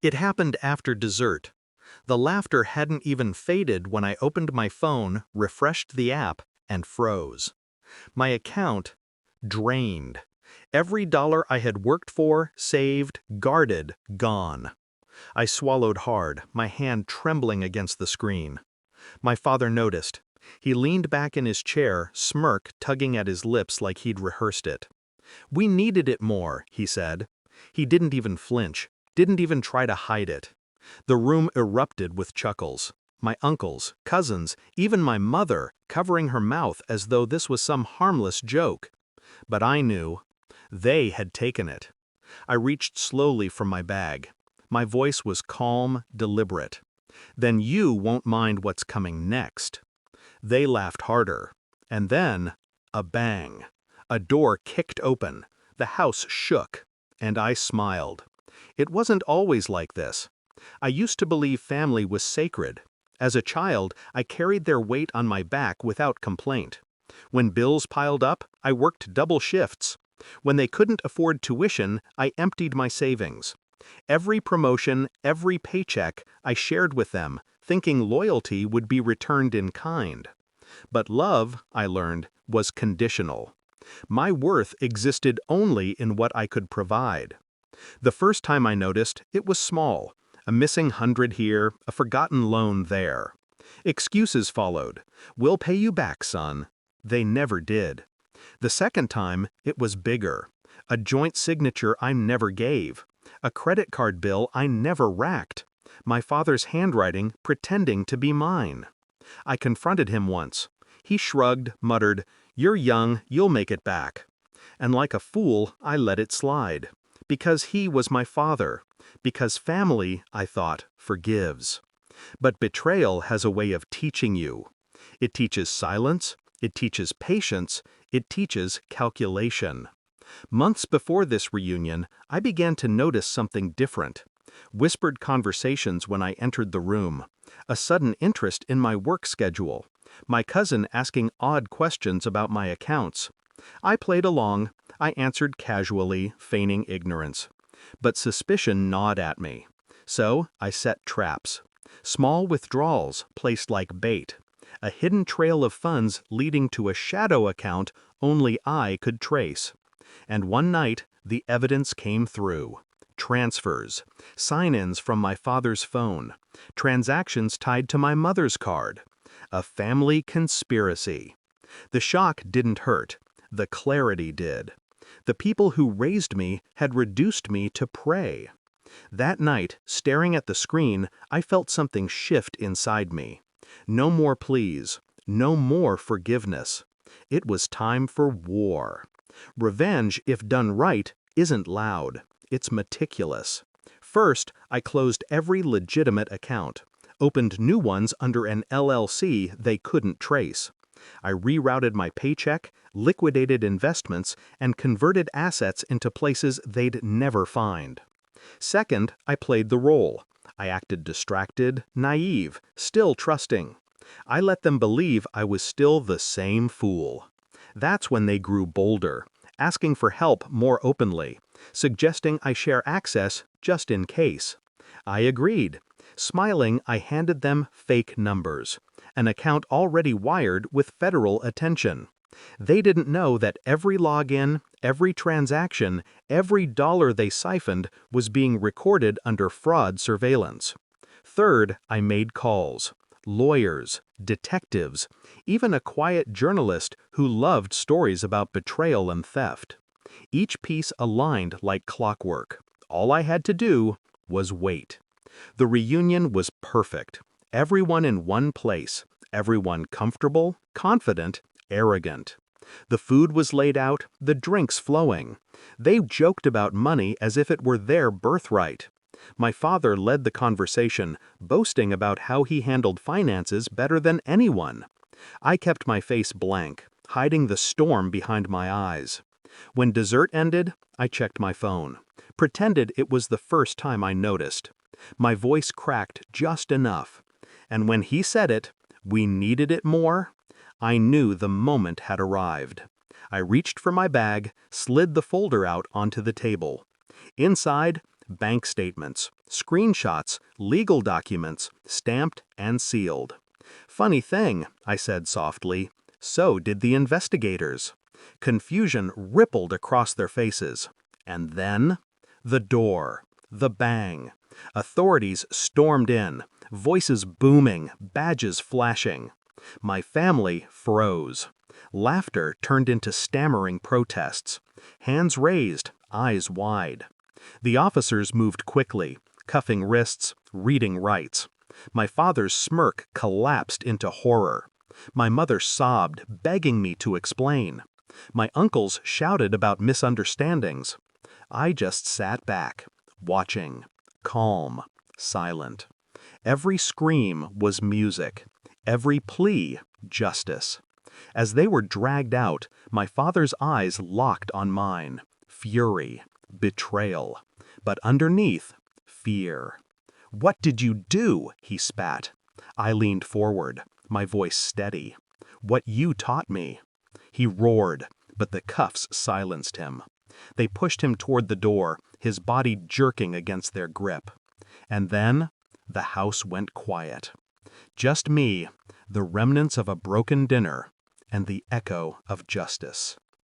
It happened after dessert. The laughter hadn't even faded when I opened my phone, refreshed the app, and froze. My account drained. Every dollar I had worked for, saved, guarded, gone. I swallowed hard, my hand trembling against the screen. My father noticed. He leaned back in his chair, smirk tugging at his lips like he'd rehearsed it. "We needed it more," he said. He didn't even flinch, didn't even try to hide it. The room erupted with chuckles. My uncles, cousins, even my mother, covering her mouth as though this was some harmless joke. But I knew. They had taken it. I reached slowly for my bag. My voice was calm, deliberate. "Then you won't mind what's coming next." They laughed harder. And then, a bang. A door kicked open. The house shook. And I smiled. It wasn't always like this. I used to believe family was sacred. As a child, I carried their weight on my back without complaint. When bills piled up, I worked double shifts. When they couldn't afford tuition, I emptied my savings. Every promotion, every paycheck, I shared with them, thinking loyalty would be returned in kind. But love, I learned, was conditional. My worth existed only in what I could provide. The first time I noticed, it was small. A missing 100 here, a forgotten loan there. Excuses followed. "We'll pay you back, son." They never did. The second time, it was bigger. A joint signature I never gave. A credit card bill I never racked. My father's handwriting pretending to be mine. I confronted him once. He shrugged, muttered, "You're young, you'll make it back." And like a fool, I let it slide. Because he was my father. Because family, I thought, forgives. But betrayal has a way of teaching you. It teaches silence, it teaches patience, it teaches calculation. Months before this reunion, I began to notice something different. Whispered conversations when I entered the room. A sudden interest in my work schedule. My cousin asking odd questions about my accounts. I played along. I answered casually, feigning ignorance. But suspicion gnawed at me. So I set traps. Small withdrawals placed like bait. A hidden trail of funds leading to a shadow account only I could trace. And one night, the evidence came through. Transfers, sign-ins from my father's phone, transactions tied to my mother's card. A family conspiracy. The shock didn't hurt. The clarity did. The people who raised me had reduced me to prey. That night, staring at the screen, I felt something shift inside me. No more pleas. No more forgiveness. It was time for war. Revenge, if done right, isn't loud. It's meticulous. First, I closed every legitimate account. Opened new ones under an LLC they couldn't trace. I rerouted my paycheck, liquidated investments, and converted assets into places they'd never find. Second, I played the role. I acted distracted, naive, still trusting. I let them believe I was still the same fool. That's when they grew bolder, asking for help more openly, suggesting I share access just in case. I agreed. Smiling, I handed them fake numbers, an account already wired with federal attention. They didn't know that every login, every transaction, every dollar they siphoned was being recorded under fraud surveillance. Third, I made calls. Lawyers, detectives, even a quiet journalist who loved stories about betrayal and theft. Each piece aligned like clockwork. All I had to do was wait. The reunion was perfect. Everyone in one place. Everyone comfortable, confident, arrogant. The food was laid out, the drinks flowing. They joked about money as if it were their birthright. My father led the conversation, boasting about how he handled finances better than anyone. I kept my face blank, hiding the storm behind my eyes. When dessert ended, I checked my phone, pretended it was the first time I noticed. My voice cracked just enough. And when he said it, "We needed it more," I knew the moment had arrived. I reached for my bag, slid the folder out onto the table. Inside, bank statements, screenshots, legal documents, stamped and sealed. "Funny thing," I said softly, "so did the investigators." Confusion rippled across their faces. And then, the door. The bang. Authorities stormed in, voices booming, badges flashing. My family froze. Laughter turned into stammering protests. Hands raised, eyes wide. The officers moved quickly, cuffing wrists, reading rights. My father's smirk collapsed into horror. My mother sobbed, begging me to explain. My uncles shouted about misunderstandings. I just sat back, watching, calm, silent. Every scream was music, every plea justice. As they were dragged out, my father's eyes locked on mine. Fury, betrayal, but underneath, fear. "What did you do?" he spat. I leaned forward, my voice steady. "What you taught me." He roared, but the cuffs silenced him. They pushed him toward the door, his body jerking against their grip. And then, the house went quiet. Just me, the remnants of a broken dinner, and the echo of justice.